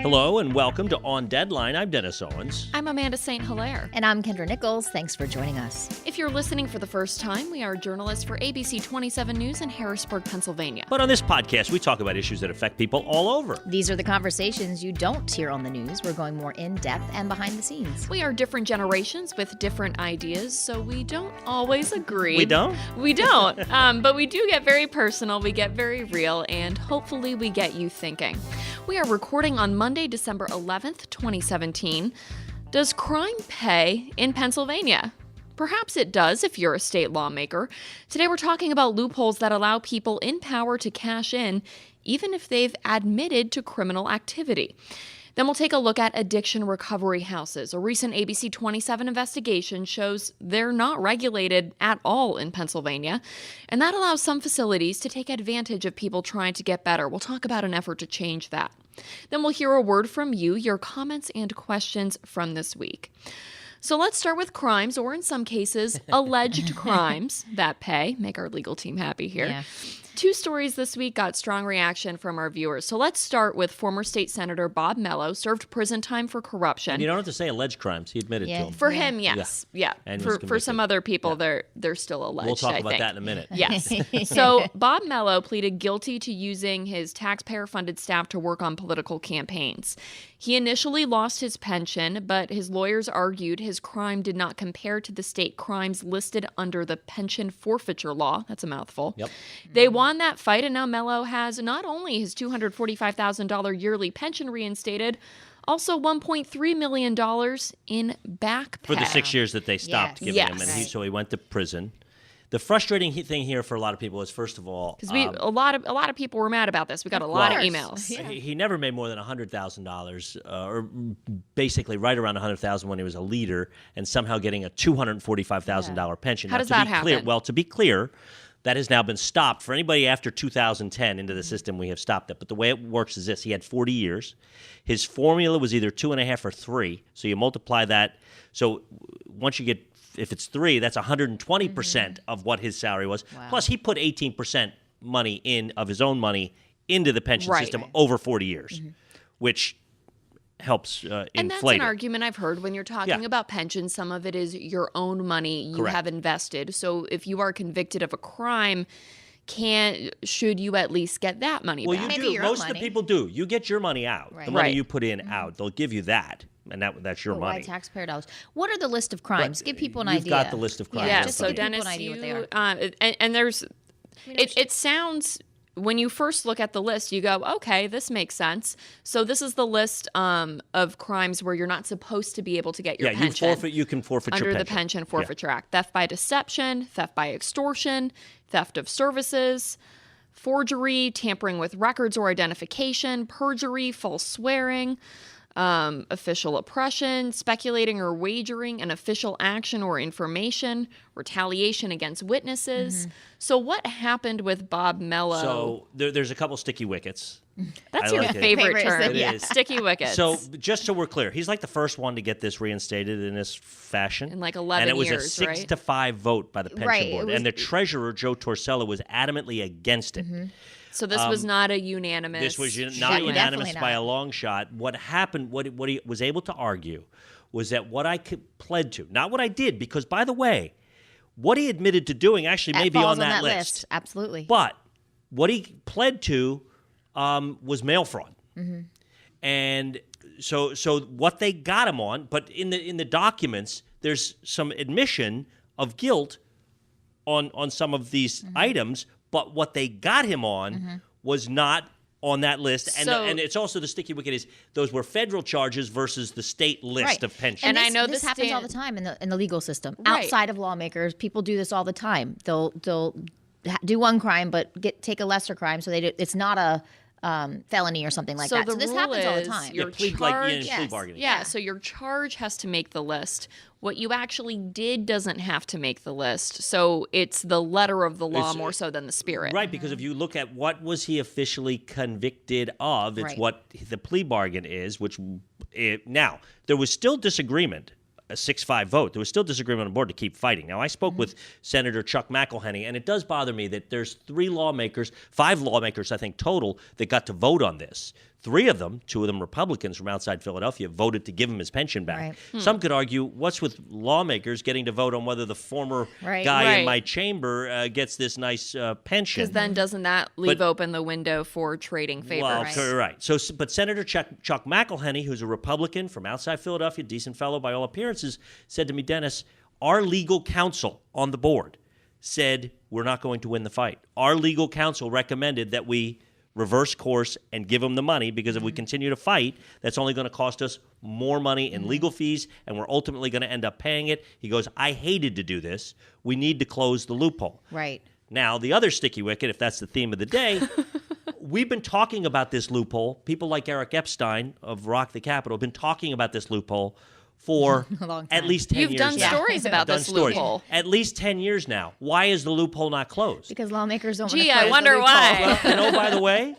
Hello and welcome to On Deadline. I'm Dennis Owens. I'm Amanda St. Hilaire. And I'm Kendra Nichols. Thanks for joining us. If you're listening for the first time, we are journalists for ABC27 News in Harrisburg, Pennsylvania. But on this podcast, we talk about issues that affect people all over. These are the conversations you don't hear on the news. We're going more in-depth and behind the scenes. We are different generations with different ideas, so we don't always agree. We don't? We don't. But we do get very personal, we get very real, and hopefully we get you thinking. We are recording on Monday, December 11th, 2017. Does crime pay in Pennsylvania? Perhaps it does if you're a state lawmaker. Today we're talking about loopholes that allow people in power to cash in, even if they've admitted to criminal activity. Then we'll take a look at addiction recovery houses. A recent ABC27 investigation shows they're not regulated at all in Pennsylvania, and that allows some facilities to take advantage of people trying to get better. We'll talk about an effort to change that. Then we'll hear a word from you, your comments and questions from this week. So let's start with crimes, or in some cases, alleged crimes that pay. Make our legal team happy here. Yeah. Two stories this week got strong reaction from our viewers. So let's start with former state senator Bob Mello, served prison time for corruption. And you don't have to say alleged crimes. He admitted to them. For him, yes. Yeah. And For some other people, they're still alleged, We'll talk I about think. that in a minute. Yes. So Bob Mello pleaded guilty to using his taxpayer-funded staff to work on political campaigns. He initially lost his pension, but his lawyers argued his crime did not compare to the state crimes listed under the pension forfeiture law. That's a mouthful. Yep. They won that fight, and now Mello has not only his $245,000 yearly pension reinstated, also $1.3 million in back pay. For the 6 years that they stopped Yes. giving him. And Yes. so he went to prison. The frustrating thing here for a lot of people is, first of all, Because a lot of people were mad about this. We got a lot of course. emails. Yeah. he never made more than $100,000, or basically right around $100,000 when he was a leader, and somehow getting a $245,000 pension. How Now, does to that be happen? clear, well, to be clear, that has now been stopped. For anybody after 2010 into the system, we have stopped it. But the way it works is this. He had 40 years. His formula was either 2.5 or 3. So you multiply that. So once you get, if it's 3, that's 120% of what his salary was. Wow. Plus, he put 18% money of his own money into the pension Right. system over 40 years, which helps inflate And that's an it. argument I've heard when you're talking Yeah. about pensions. Some of it is your own money you Correct. have invested. So if you are convicted of a crime, should you at least get that money Well, back? you Maybe do. your own Most of the money. people do. You get your money out. Right. The money Right. you put in out. They'll give you that, and that's your But why money. taxpayer dollars? What are the list of crimes? Give people an You've idea. got the list of crimes. Yeah, just so to give people Dennis, an idea what they you, are. and there's, it sounds, when you first look at the list, you go, okay, this makes sense. So this is the list of crimes where you're not supposed to be able to get your pension. You can forfeit under your the pension. Pension Forfeiture Act. Theft by deception, theft by extortion, theft of services, forgery, tampering with records or identification, perjury, false swearing, official oppression, speculating or wagering an official action or information, retaliation against witnesses. So what happened with Bob Mello? So there's a couple sticky wickets. That's I your like it. favorite Favorite, term. It is. Sticky wickets. So just so we're clear, he's like the first one to get this reinstated in this fashion. In like 11 and it was years, a right? 6-5 vote by the pension Right, it board. was- And the treasurer, Joe Torsello, was adamantly against it. So this was not a unanimous. This was not Definitely unanimous not. by a long shot. What happened, what he was able to argue, was that what I pled to, not what I did, because, by the way, what he admitted to doing actually may That be falls on that list. Absolutely. But what he pled to was mail fraud. And so what they got him on, but in the documents, there's some admission of guilt on some of these items, but what they got him on was not on that list. And, So- and it's also the sticky wicket is those were federal charges versus the state list Right. of pensions. And I know this the happens all stand- the time in the legal system. Right. Outside of lawmakers, people do this all the time. They'll do one crime but take a lesser crime, so it's not a felony or something like that. the So this rule happens all the is time. your plea charge, plea bargaining. yeah, so your charge has to make the list. What you actually did doesn't have to make the list. So it's the letter of the law It's- more so than the spirit. Right, because if you look at what was he officially convicted of, it's Right. what the plea bargain is, now, there was still disagreement, a 6-5 vote. There was still disagreement on the board to keep fighting. Now, I spoke with Senator Chuck McElhenney, and it does bother me that there's 5 lawmakers, I think, total, that got to vote on this. 3 of them, 2 of them Republicans from outside Philadelphia, voted to give him his pension back. Right. Some could argue, what's with lawmakers getting to vote on whether the former guy in my chamber gets this nice pension? Because then doesn't that leave open the window for trading favors? Well, right. So, but Senator Chuck McElhenney, who's a Republican from outside Philadelphia, decent fellow by all appearances, said to me, Dennis, our legal counsel on the board said we're not going to win the fight. Our legal counsel recommended that we reverse course and give them the money, because if we continue to fight, that's only going to cost us more money in legal fees, and we're ultimately going to end up paying it. He goes, I hated to do this. We need to close the loophole. Right. Now, the other sticky wicket, if that's the theme of the day, we've been talking about this loophole. People like Eric Epstein of Rock the Capitol have been talking about this loophole for at least 10 years. You've done stories about this loophole. At least 10 years now. Why is the loophole not closed? Because lawmakers don't Gee, want to close I wonder the loophole. why. Well, and oh, by the way,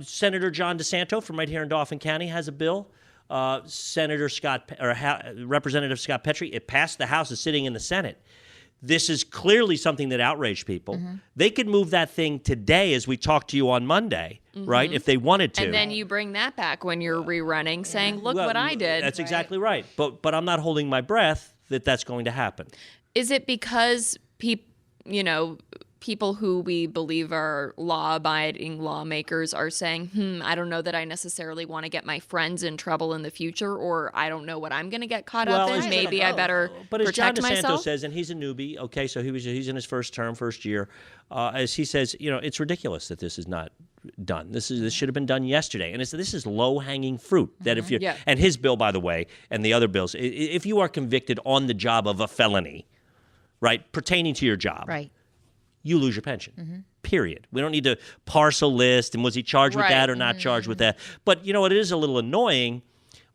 Senator John DeSanto from right here in Dauphin County has a bill. Representative Scott Petrie, it passed the House, is sitting in the Senate. This is clearly something that outraged people. They could move that thing today as we talk to you on Monday, right, if they wanted to. And then you bring that back when you're rerunning, saying, look what I did. That's exactly right. But I'm not holding my breath that that's going to happen. Is it because people who we believe are law-abiding lawmakers are saying, I don't know that I necessarily want to get my friends in trouble in the future, or I don't know what I'm going to get caught up in. Maybe I better but as John protect DeSanto myself? says, and he's a newbie, okay, so he's in his first year, as he says, it's ridiculous that this is not done. This should have been done yesterday. And this is low-hanging fruit. That if you and his bill, by the way, and the other bills, if you are convicted on the job of a felony, right, pertaining to your job, Right. you lose your pension. Period. We don't need to parse a list and was he charged with that or not charged with that. But it is a little annoying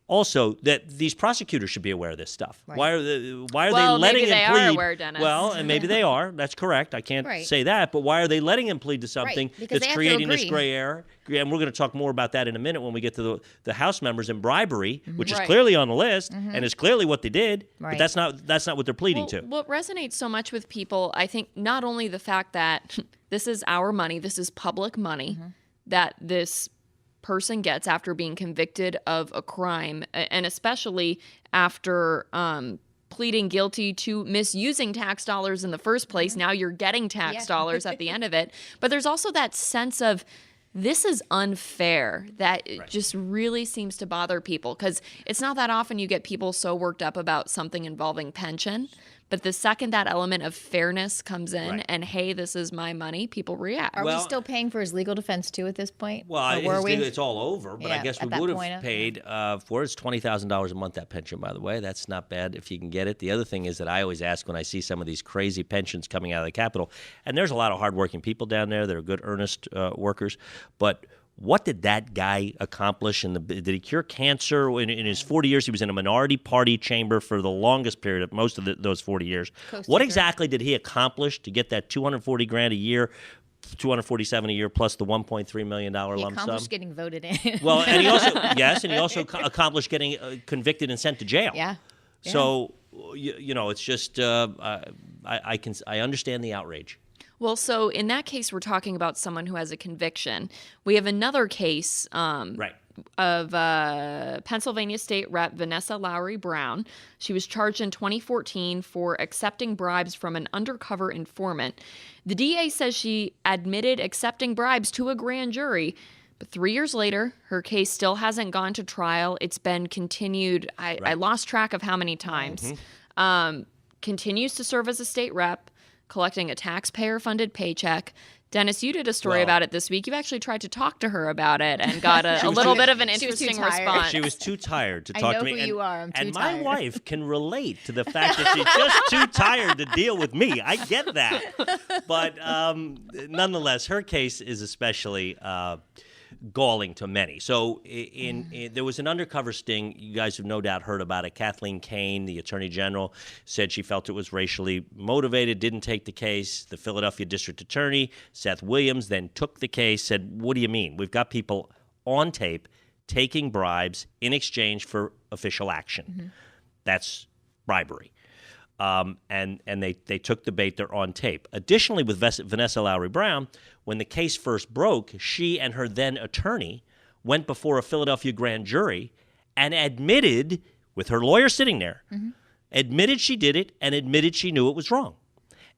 also that these prosecutors should be aware of this stuff. Right. Why are Well, they letting maybe they him plead? are aware, Dennis. Well, and maybe they are. That's correct. I can't say that. But why are they letting him plead to something Because that's they have to creating this agree. gray area? And we're going to talk more about that in a minute when we get to the House members and bribery, which is Right. clearly on the list and is clearly what they did. Right. But that's not what they're pleading to. What resonates so much with people, I think, not only the fact that this is our money, this is public money, that this person gets after being convicted of a crime, and especially after pleading guilty to misusing tax dollars in the first place. Now you're getting tax dollars at the end of it. But there's also that sense of this is unfair that it just really seems to bother people, because it's not that often you get people so worked up about something involving pension. But the second that element of fairness comes in and, hey, this is my money, people react. Are we still paying for his legal defense too at this point? Well, Or were we? it's all over, but I guess we at that would point, have paid for it. It's $20,000 a month, that pension, by the way. That's not bad if you can get it. The other thing is that I always ask when I see some of these crazy pensions coming out of the Capitol, and there's a lot of hardworking people down there that are good, earnest workers, but what did that guy accomplish? Did he cure cancer? In his 40 years, he was in a minority party chamber for the longest period of most of those 40 years. What exactly did he accomplish to get that $240,000 a year, $247,000 a year plus the $1.3 million lump sum? He accomplished getting voted in. Well, and he also accomplished getting convicted and sent to jail. Yeah. So it's just I understand the outrage. Well, so in that case, we're talking about someone who has a conviction. We have another case of Pennsylvania State Rep Vanessa Lowry Brown. She was charged in 2014 for accepting bribes from an undercover informant. The DA says she admitted accepting bribes to a grand jury. But 3 years later, her case still hasn't gone to trial. It's been continued. I lost track of how many times. Continues to serve as a state rep, collecting a taxpayer-funded paycheck. Dennis, you did a story about it this week. You actually tried to talk to her about it and got a little bit of an interesting response. She was too tired to talk to me. I know who you are. I'm too tired. And my wife can relate to the fact that she's just too tired to deal with me. I get that. But nonetheless, her case is especially galling to many. So there was an undercover sting. You guys have no doubt heard about it. Kathleen Kane, the Attorney General, said she felt it was racially motivated, didn't take the case. The Philadelphia District Attorney, Seth Williams, then took the case, said, what do you mean? We've got people on tape taking bribes in exchange for official action. That's bribery. And they took the bait. They're on tape. Additionally, with Vanessa Lowry Brown, when the case first broke, she and her then attorney went before a Philadelphia grand jury and admitted, with her lawyer sitting there, admitted she did it and admitted she knew it was wrong.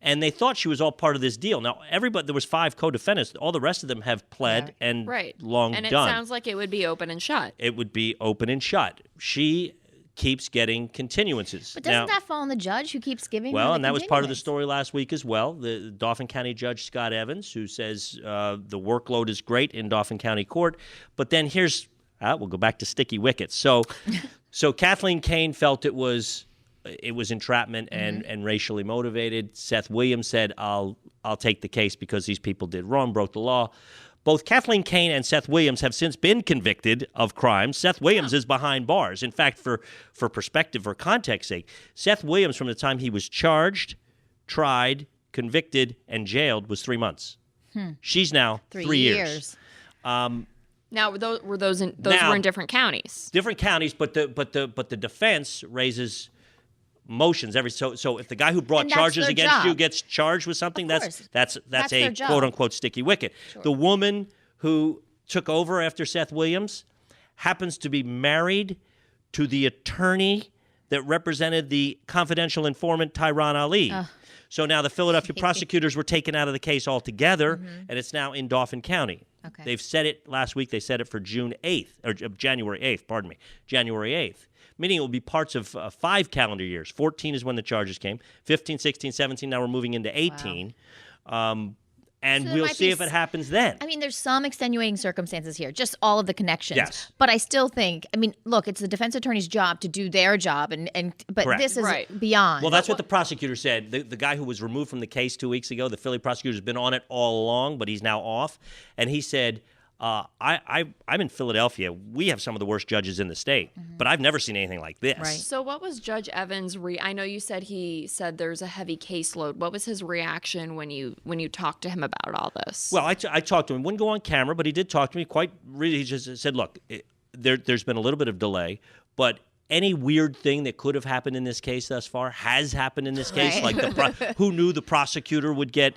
And they thought she was all part of this deal. Now, there was 5 co-defendants. All the rest of them have pled and long done. And it sounds like it would be open and shut. It would be open and shut. She keeps getting continuances. But doesn't that fall on the judge who keeps giving her Well, the and that was part of the continuance? story last week as well. The Dauphin County Judge Scott Evans, who says the workload is great in Dauphin County Court. But then we'll go back to sticky wickets. So Kathleen Kane felt it was entrapment and racially motivated. Seth Williams said, I'll take the case because these people did wrong, broke the law. Both Kathleen Kane and Seth Williams have since been convicted of crimes. Seth Williams is behind bars. In fact, for perspective or context sake, Seth Williams, from the time he was charged, tried, convicted, and jailed, was 3 months. She's now 3 years. Now, those were in different counties. Different counties, but the defense raises motions so if the guy who brought charges against you gets charged with something, that's a quote unquote sticky wicket. Sure. The woman who took over after Seth Williams happens to be married to the attorney that represented the confidential informant Tyron Ali. So now the Philadelphia prosecutors were taken out of the case altogether, and it's now in Dauphin County. Okay. They've set it last week. They set it for January 8th. January 8th. Meaning it will be parts of 5 calendar years. 14 is when the charges came. 15, 16, 17, now we're moving into 18. Wow. And So we'll see if it happens then. I mean, there's some extenuating circumstances here, just all of the connections. Yes. But I still think, look, it's the defense attorney's job to do their job, but Correct. this is beyond. Well, that's what the prosecutor said. The guy who was removed from the case 2 weeks ago, the Philly prosecutor, has been on it all along, but he's now off. And he said, I'm in Philadelphia. We have some of the worst judges in the state, but I've never seen anything like this. Right. So what was Judge Evans' I know you said he said there's a heavy caseload. What was his reaction when you talked to him about all this? Well, I talked to him. Wouldn't go on camera, but he did talk to me he just said, look, there's been a little bit of delay, but any weird thing that could have happened in this case thus far has happened in this case. Right. Like who knew the prosecutor would get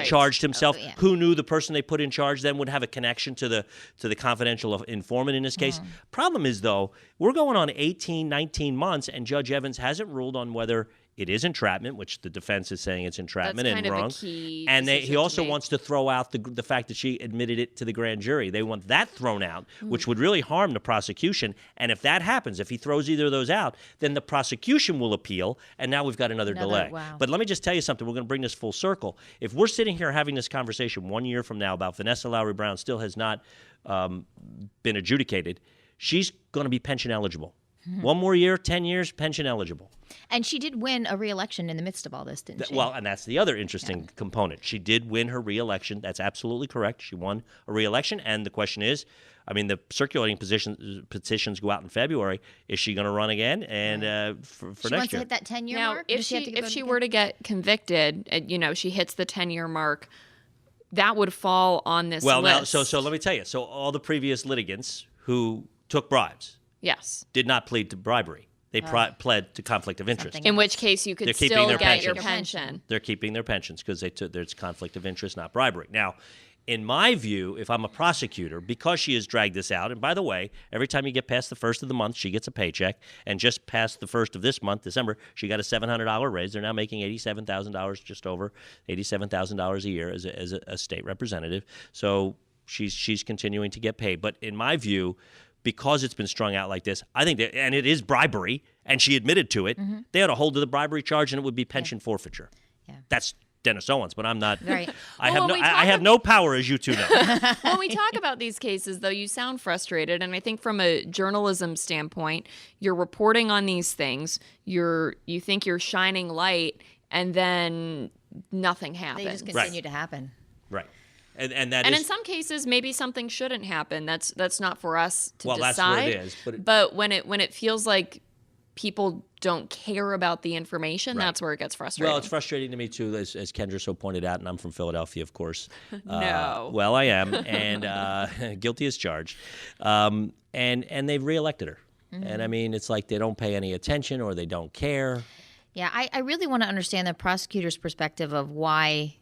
charged himself? Oh, yeah. Who knew the person they put in charge then would have a connection to the confidential informant in this case? Problem is, though, we're going on 18, 19 months, and Judge Evans hasn't ruled on whether it is entrapment, which the defense is saying it's entrapment That's and kind wrong. of a key And he decision also to make. wants to throw out the fact that she admitted it to the grand jury. They want that thrown out, which would really harm the prosecution. And if that happens, if he throws either of those out, then the prosecution will appeal, and now we've got another delay. Wow. But let me just tell you something. We're going to bring this full circle. If we're sitting here having this conversation 1 year from now about Vanessa Lowry Brown still has not been adjudicated, she's going to be pension eligible. 1 more year, 10 years, pension eligible. And she did win a re-election in the midst of all this, didn't she? Well, and that's the other interesting component. She did win her re-election. That's absolutely correct. She won a re-election. And the question is, the circulating petitions go out in February. Is she going to run again? And for she next wants to year? hit that 10-year now, mark? if she were to get convicted, she hits the 10-year mark, that would fall on this Well, list. now, so let me tell you. So all the previous litigants who took bribes Yes. did not plead to bribery. They pled to conflict of interest. Something In which case you could They're keeping still their get your pensions. pension. They're keeping their pensions because there's conflict of interest, not bribery. Now, in my view, if I'm a prosecutor, because she has dragged this out, and by the way, every time you get past the first of the month, she gets a paycheck, and just past the first of this month, December, she got a $700 raise. They're now making $87,000, just over $87,000 a year as a state representative. So she's continuing to get paid. But in my view, because it's been strung out like this, I think that, and it is bribery, and she admitted to it, they ought to hold to the bribery charge, and it would be pension forfeiture. Yeah. That's Dennis Owens, but I'm not. Right. I Well, have no power, as you two know. When we talk about these cases, though, you sound frustrated, and I think from a journalism standpoint, you're reporting on these things, you think you're shining light, and then nothing happens. They just continue to happen. Right. And in some cases, maybe something shouldn't happen. That's not for us to decide. That's what it is. But when it feels like people don't care about the information, that's where it gets frustrating. Well, it's frustrating to me too, as Kendra so pointed out, and I'm from Philadelphia, of course. No. Well, I am, and guilty as charged. And they've reelected her. And it's like they don't pay any attention or they don't care. Yeah, I really want to understand the prosecutor's perspective of why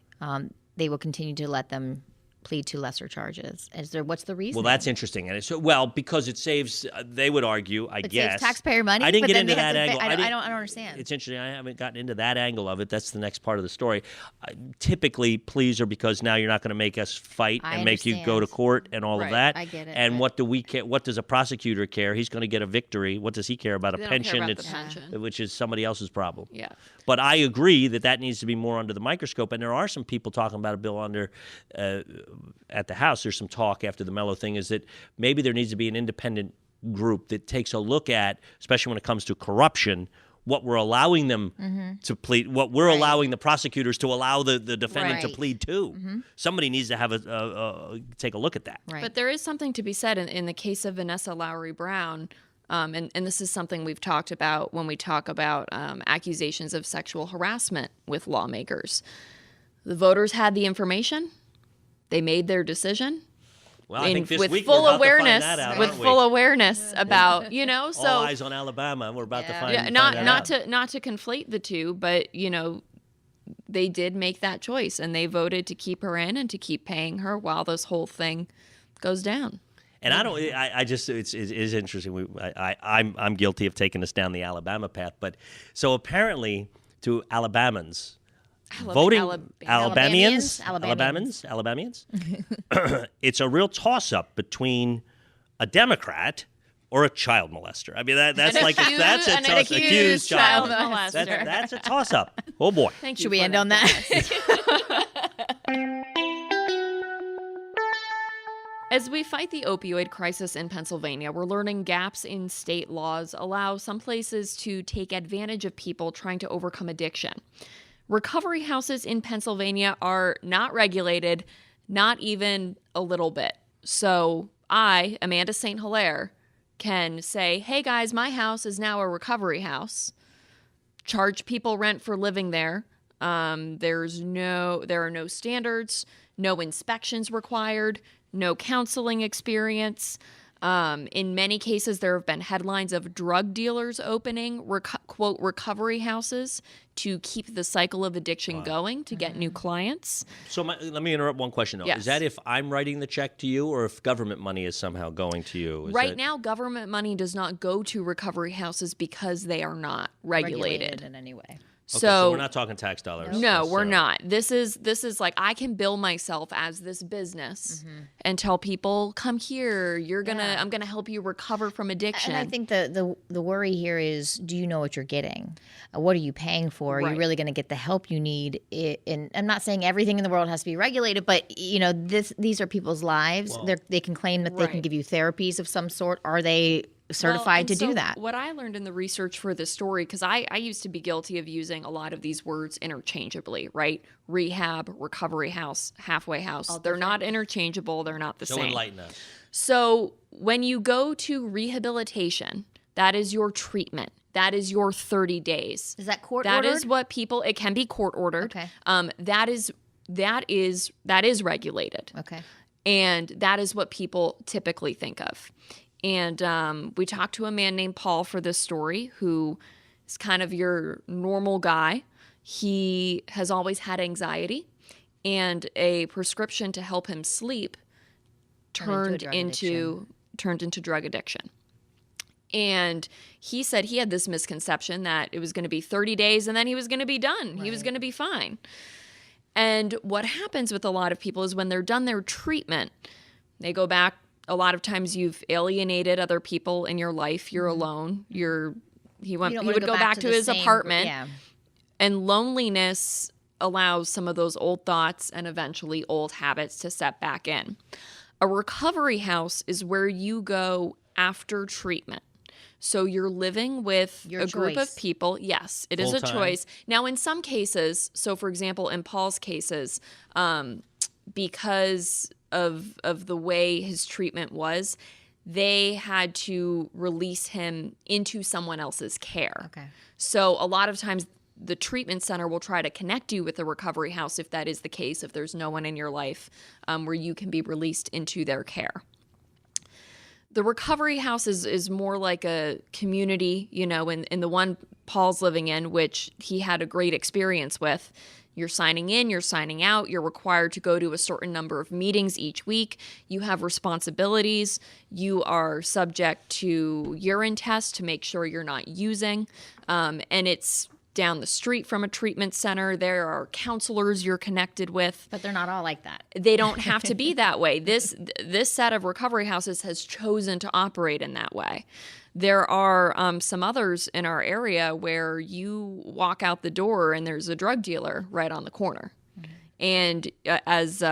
they will continue to let them plead to lesser charges? What's the reason? Well, that's interesting. And because it saves, they would argue, I guess. Saves taxpayer money? I didn't but get then into they have that to angle. I don't understand. It's interesting. I haven't gotten into that angle of it. That's the next part of the story. Typically, pleas are because now you're not going to make us fight and make you go to court and all of that. I get it. And what do we care? What does a prosecutor care? He's going to get a victory. What does he care about? They A don't care pension, about the pension. which is somebody else's problem. Yeah. But I agree that needs to be more under the microscope. And there are some people talking about a bill under at the House. There's some talk after the Mello thing is that maybe there needs to be an independent group that takes a look at, especially when it comes to corruption, what we're allowing them to plead, what we're allowing the prosecutors to allow the defendant to plead to. Somebody needs to have take a look at that. Right. But there is something to be said in the case of Vanessa Lowry Brown. And this is something we've talked about when we talk about accusations of sexual harassment with lawmakers. The voters had the information. They made their decision. Well, I think this with week full we're about awareness, to find that out, with aren't we? full awareness about, so all eyes on Alabama. We're about to find that out. not to conflate the two, but they did make that choice and they voted to keep her in and to keep paying her while this whole thing goes down. And I just it is interesting. I'm guilty of taking us down the Alabama path, but so apparently to Alabamans. Alabamians, it's a real toss-up between a Democrat or a child molester. I mean, that's an like accused, that's a an toss. accused child molester. molester. That's a toss-up. Oh boy. Thank you. Should we end on that? As we fight the opioid crisis in Pennsylvania, we're learning gaps in state laws allow some places to take advantage of people trying to overcome addiction. Recovery houses in Pennsylvania are not regulated, not even a little bit. So I, Amanda St. Hilaire, can say, hey guys, my house is now a recovery house, charge people rent for living there. There are no standards, no inspections required, no counseling experience. In many cases, there have been headlines of drug dealers opening, quote, recovery houses to keep the cycle of addiction going, to get new clients. So let me interrupt one question, though. Yes. Is that if I'm writing the check to you or if government money is somehow going to you? Right now, government money does not go to recovery houses because they are not regulated. in any way. Okay, so we're not talking tax dollars. No, we're not. This is like I can bill myself as this business and tell people, come here. I'm gonna help you recover from addiction. And I think the worry here is, do you know what you're getting? What are you paying for? Are you really going to get the help you need? And I'm not saying everything in the world has to be regulated, but these are people's lives. Well, they can claim that they can give you therapies of some sort. Are they certified to do that? What I learned in the research for this story, because I used to be guilty of using a lot of these words interchangeably, right? Rehab, recovery house, halfway house. They're not interchangeable. They're not the same. So enlighten us. So when you go to rehabilitation, that is your treatment. That is your 30 days. Is that court ordered? That is what people, it can be court ordered. Okay. That is regulated. Okay. And that is what people typically think of. And we talked to a man named Paul for this story, who is kind of your normal guy. He has always had anxiety, and a prescription to help him sleep turned into drug addiction. And he said he had this misconception that it was going to be 30 days and then he was going to be done. Right. He was going to be fine. And what happens with a lot of people is when they're done their treatment, they go back. A lot of times you've alienated other people in your life. You're alone. He would go back to his apartment. Yeah. And loneliness allows some of those old thoughts and eventually old habits to set back in. A recovery house is where you go after treatment. So you're living with a group of people. Yes, it is a choice. Now, in some cases, so for example, in Paul's cases, because of the way his treatment was, they had to release him into someone else's care. Okay. So a lot of times the treatment center will try to connect you with a recovery house if that is the case, if there's no one in your life where you can be released into their care. The recovery house is more like a community, in the one Paul's living in, which he had a great experience with. You're signing in, you're signing out, you're required to go to a certain number of meetings each week. You have responsibilities. You are subject to urine tests to make sure you're not using. And it's down the street from a treatment center. There are counselors you're connected with. But they're not all like that. They don't have to be that way. This set of recovery houses has chosen to operate in that way. There are some others in our area where you walk out the door and there's a drug dealer right on the corner. And as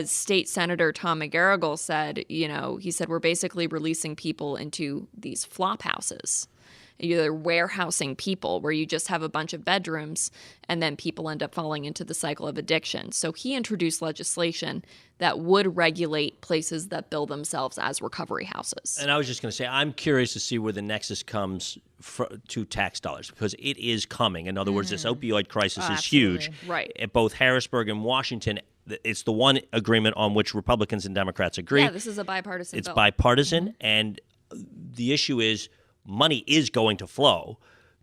State Senator Tom McGarrigle said, he said, we're basically releasing people into these flop houses. You're warehousing people where you just have a bunch of bedrooms and then people end up falling into the cycle of addiction. So he introduced legislation that would regulate places that bill themselves as recovery houses. And I was just going to say, I'm curious to see where the nexus comes to tax dollars, because it is coming. In other words, this opioid crisis is huge. Right. At both Harrisburg and Washington, it's the one agreement on which Republicans and Democrats agree. Yeah, this is a bipartisan bill. It's bill. bipartisan, and the issue is money is going to flow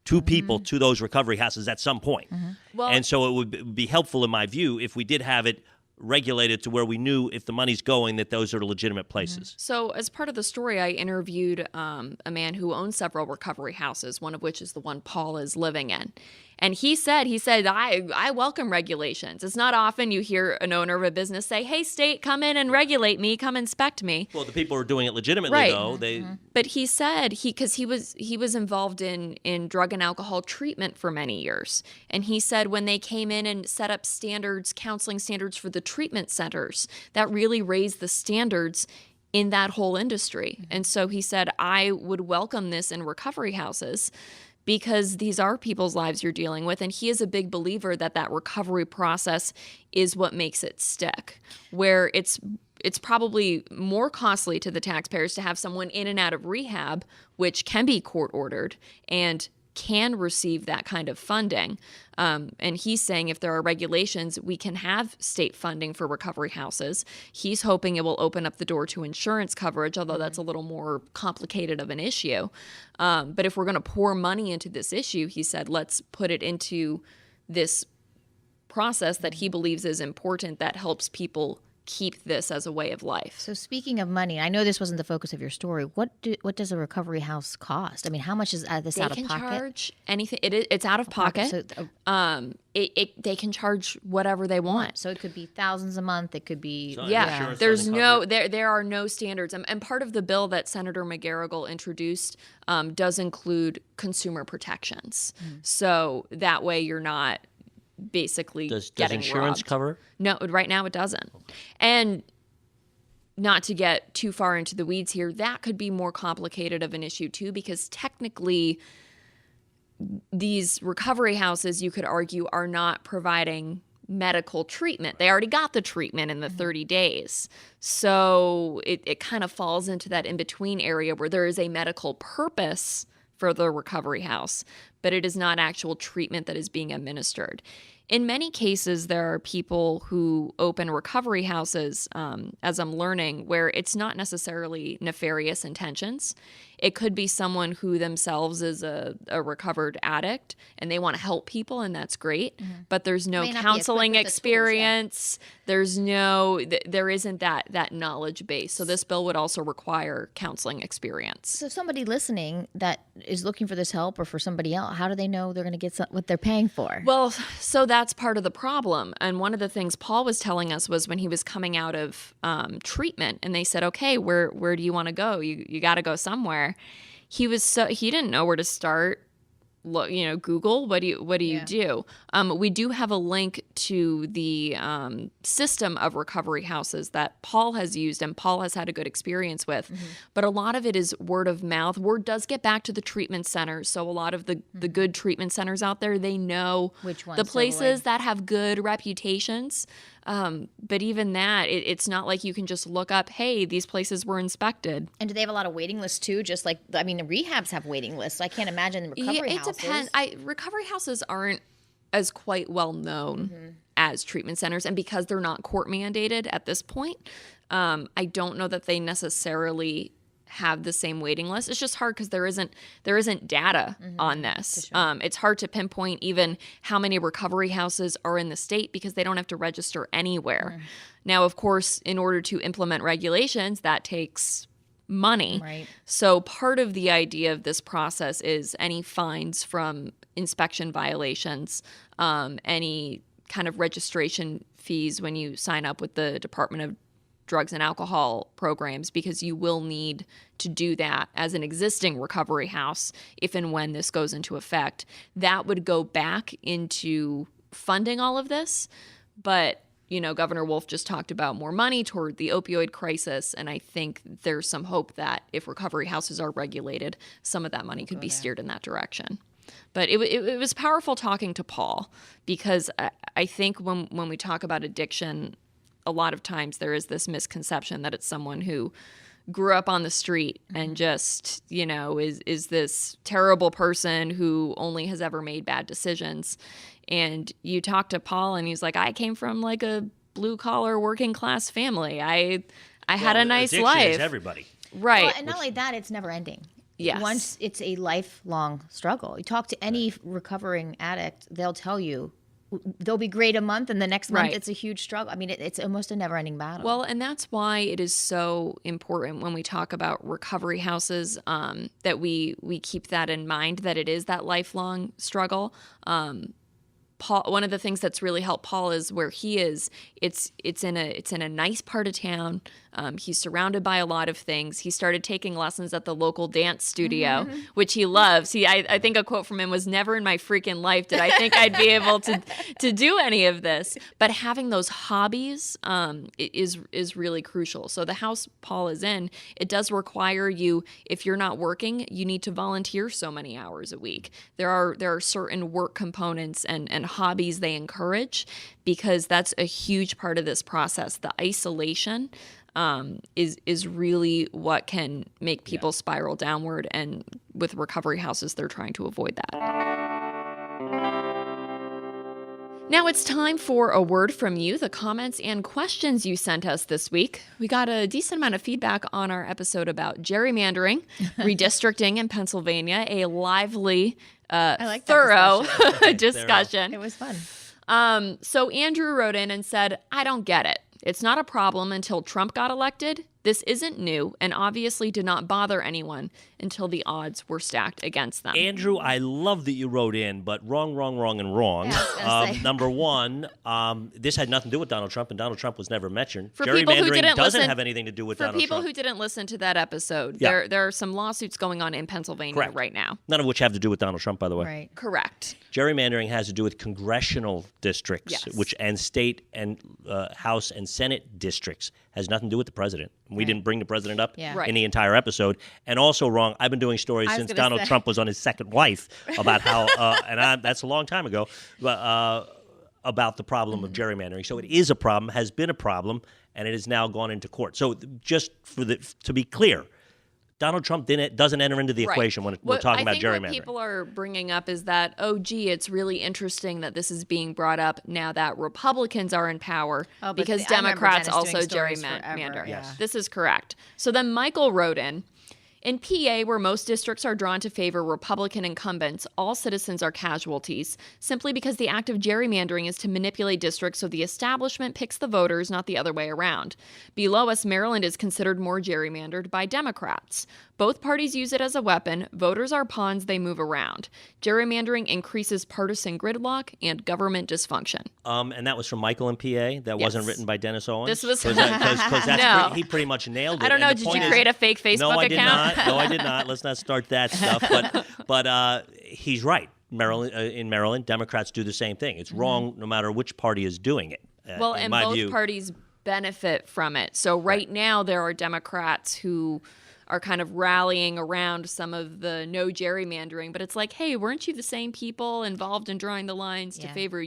to people, to those recovery houses at some point. Well, and so it would be helpful, in my view, if we did have it regulated to where we knew if the money's going that those are legitimate places. So as part of the story, I interviewed a man who owns several recovery houses, one of which is the one Paul is living in. And he said, I welcome regulations. It's not often you hear an owner of a business say, hey, state, come in and regulate me, come inspect me. Well, the people who are doing it legitimately, right. though, they... But he said, because he was involved in drug and alcohol treatment for many years. And he said when they came in and set up standards, counseling standards for the treatment centers, that really raised the standards in that whole industry. And so he said, I would welcome this in recovery houses, because these are people's lives you're dealing with. And he is a big believer that recovery process is what makes it stick, where it's probably more costly to the taxpayers to have someone in and out of rehab, which can be court ordered and can receive that kind of funding. And he's saying if there are regulations, we can have state funding for recovery houses. He's hoping it will open up the door to insurance coverage, although that's a little more complicated of an issue. But if we're going to pour money into this issue, he said, let's put it into this process that he believes is important, that helps people keep this as a way of life. So speaking of money, I know this wasn't the focus of your story. What does a recovery house cost? I mean, how much is this out of pocket? They can charge anything. It's out of pocket. So, they can charge whatever they want. So it could be thousands a month. It could be There's there are no standards. And part of the bill that Senator McGarrigle introduced does include consumer protections. So that way you're not basically does getting insurance robbed. cover? No, right now it doesn't. And not to get too far into the weeds here, that could be more complicated of an issue too, because technically these recovery houses, you could argue, are not providing medical treatment. They already got the treatment in the 30 days. So it kind of falls into that in-between area where there is a medical purpose for the recovery house, but it is not actual treatment that is being administered. In many cases, there are people who open recovery houses, as I'm learning, where it's not necessarily nefarious intentions. It could be someone who themselves is a recovered addict and they want to help people, and that's great. But there's no counseling experience. There isn't that knowledge base. So this bill would also require counseling experience. So somebody listening that is looking for this help, or for somebody else, how do they know they're going to get what they're paying for? Well, so that's part of the problem. And one of the things Paul was telling us was when he was coming out of treatment, and they said, "Okay, where do you want to go? You got to go somewhere." He didn't know where to start. Look, Google. What do you do? We do have a link to the system of recovery houses that Paul has used and Paul has had a good experience with. But a lot of it is word of mouth. Word does get back to the treatment centers. So a lot of the good treatment centers out there, they know which ones the places that have good reputations. But even that, it's not like you can just look up, hey, these places were inspected. And do they have a lot of waiting lists too? Just like, the rehabs have waiting lists. So I can't imagine recovery houses. It depends. Recovery houses aren't as quite well known as treatment centers. And because they're not court mandated at this point, I don't know that they necessarily have the same waiting list. It's just hard because there isn't data on this. Sure. It's hard to pinpoint even how many recovery houses are in the state because they don't have to register anywhere. Now, of course, in order to implement regulations, that takes money. Right. So part of the idea of this process is any fines from inspection violations, any kind of registration fees when you sign up with the Department of Drugs and Alcohol programs, because you will need to do that as an existing recovery house if and when this goes into effect. That would go back into funding all of this. But, Governor Wolf just talked about more money toward the opioid crisis, and I think there's some hope that if recovery houses are regulated, some of that money could be steered in that direction. But it was powerful talking to Paul, because I think when we talk about addiction, a lot of times there is this misconception that it's someone who grew up on the street and just, is this terrible person who only has ever made bad decisions. And you talk to Paul and he's like, I came from like a blue collar working class family. I had a nice life. Is everybody. Right. Well, and not only that, it's never ending. Yes. Once it's a lifelong struggle. You talk to any recovering addict, they'll tell you they'll be great a month, and the next month it's a huge struggle. I mean, it's almost a never-ending battle. Well, and that's why it is so important when we talk about recovery houses, that we keep that in mind, that it is that lifelong struggle. Paul, one of the things that's really helped Paul is where he is. It's in a nice part of town. He's surrounded by a lot of things. He started taking lessons at the local dance studio, which he loves. I think a quote from him was, "Never in my freaking life did I think I'd be able to do any of this." But having those hobbies is really crucial. So the house Paul is in, it does require you, if you're not working, you need to volunteer so many hours a week. There are certain work components and hobbies they encourage, because that's a huge part of this process. The isolation is really what can make people spiral downward, and with recovery houses, they're trying to avoid that. Now it's time for a word from you, the comments and questions you sent us this week. We got a decent amount of feedback on our episode about gerrymandering, redistricting in Pennsylvania, a lively, thorough discussion. It was fun. So Andrew wrote in and said, I don't get it. It's not a problem until Trump got elected. This isn't new and obviously did not bother anyone until the odds were stacked against them. Andrew, I love that you wrote in, but wrong. Yeah, number one, this had nothing to do with Donald Trump, and Donald Trump was never mentioned. For people who didn't doesn't have anything to do with Donald Trump. For people who didn't listen to that episode, Yeah. there are some lawsuits going on in Pennsylvania right now. None of which have to do with Donald Trump, by the way. Right. Correct. Gerrymandering has to do with congressional districts, Yes. and state and House and Senate districts. Has nothing to do with the president. We didn't bring the president up Yeah. Right. in the entire episode. And also wrong, I've been doing stories I was since gonna Donald say. Trump was on his second wife about how, that's a long time ago, about the problem of gerrymandering. So it is a problem, has been a problem, and it has now gone into court. So just to be clear, Donald Trump doesn't enter into the equation when we're talking about gerrymandering. What people are bringing up is that, it's really interesting that this is being brought up now that Republicans are in power, but because I remember Democrats Dennis also doing stories gerrymander. forever, yeah. This is correct. So then Michael wrote in PA, where most districts are drawn to favor Republican incumbents, all citizens are casualties, simply because the act of gerrymandering is to manipulate districts so the establishment picks the voters, not the other way around. Below us, Maryland is considered more gerrymandered by Democrats. Both parties use it as a weapon. Voters are pawns they move around. Gerrymandering increases partisan gridlock and government dysfunction. And that was from Michael in PA. That wasn't written by Dennis Owens. This was because No. He pretty much nailed it. I don't know. And the Did you point create a fake Facebook No, I account? did not. No, I did not. Let's not start that stuff. But he's right. In Maryland, Democrats do the same thing. It's wrong no matter which party is doing it. Well, in and my both view. parties benefit from it. So right now there are Democrats who are kind of rallying around some of the no gerrymandering, but it's like, hey, weren't you the same people involved in drawing the lines to favor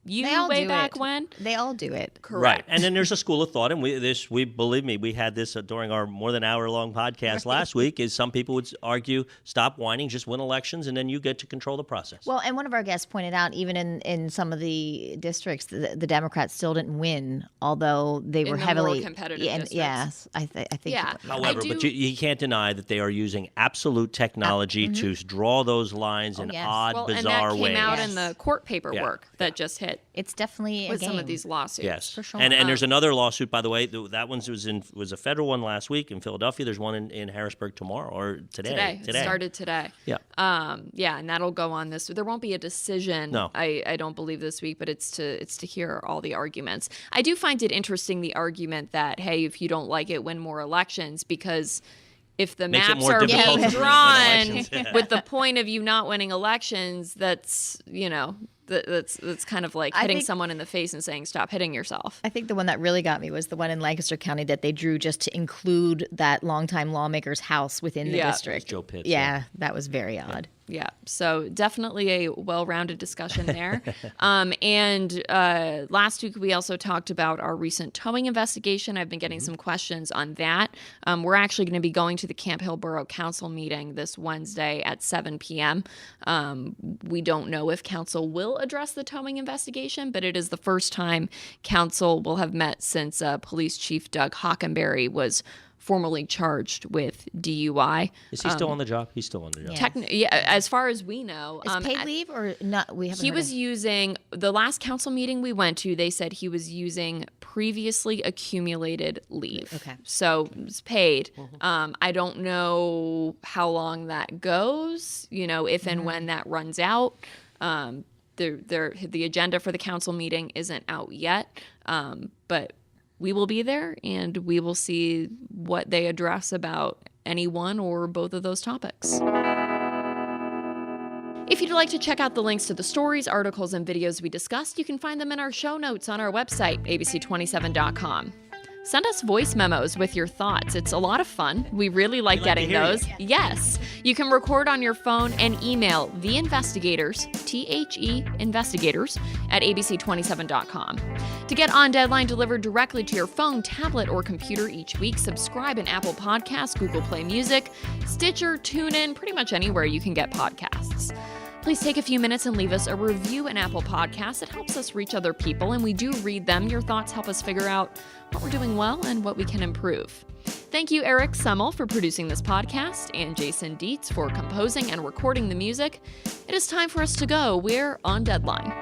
you They all way do back it. when. They all do it. Correct. Right, and then there's a school of thought, and we believe me, we had this during our more than hour-long podcast last week. Is some people would argue, stop whining, just win elections, and then you get to control the process. Well, and one of our guests pointed out, even in some of the districts, the Democrats still didn't win, although they were the heavily more competitive districts. Yes, I think. Yeah. However, but you can't deny that they are using absolute technology to draw those lines in yes. odd, Well, bizarre and that ways. came out Yes. in the court paperwork that just hit It's definitely a with game. some of these lawsuits. Yes, For sure. and there's another lawsuit, by the way. That one was a federal one last week in Philadelphia. There's one in Harrisburg tomorrow or today. It started today. Yeah. And that'll go on this. There won't be a decision. No. I don't believe this week, but it's to hear all the arguments. I do find it interesting, the argument that, hey, if you don't like it, win more elections, because if the Makes it maps more are difficult being to win drawn elections. with the point of you not winning elections, that's that's kind of like hitting think- someone in the face and saying, stop hitting yourself. I think the one that really got me was the one in Lancaster County that they drew just to include that longtime lawmaker's house within the Yeah. district. Joe Pitts, Yeah, that was very odd. Yeah, so definitely a well-rounded discussion there. And last week we also talked about our recent towing investigation. I've been getting some questions on that. We're actually going to be going to the Camp Hill Borough Council meeting this Wednesday at 7 p.m. We don't know if council will address the towing investigation, but it is the first time council will have met since Police Chief Doug Hockenberry was formally charged with DUI. Is he still on the job? He's still on the job. Yeah. As far as we know. Is paid leave or not? We haven't. He heard was of- using, the last council meeting we went to, they said he was using previously accumulated leave. Okay. So it's paid. I don't know how long that goes, if and when that runs out. The agenda for the council meeting isn't out yet, but we will be there and we will see what they address about any one or both of those topics. If you'd like to check out the links to the stories, articles, and videos we discussed, you can find them in our show notes on our website, abc27.com. Send us voice memos with your thoughts. It's a lot of fun. We really like getting hear you. those. Yes. You can record on your phone and email the investigators, THE investigators, at abc27.com. To get On Deadline delivered directly to your phone, tablet, or computer each week, subscribe in Apple Podcasts, Google Play Music, Stitcher, TuneIn, pretty much anywhere you can get podcasts. Please take a few minutes and leave us a review in Apple Podcasts. It helps us reach other people, and we do read them. Your thoughts help us figure out what we're doing well and what we can improve. Thank you, Eric Semmel, for producing this podcast, and Jason Dietz for composing and recording the music. It is time for us to go. We're on deadline.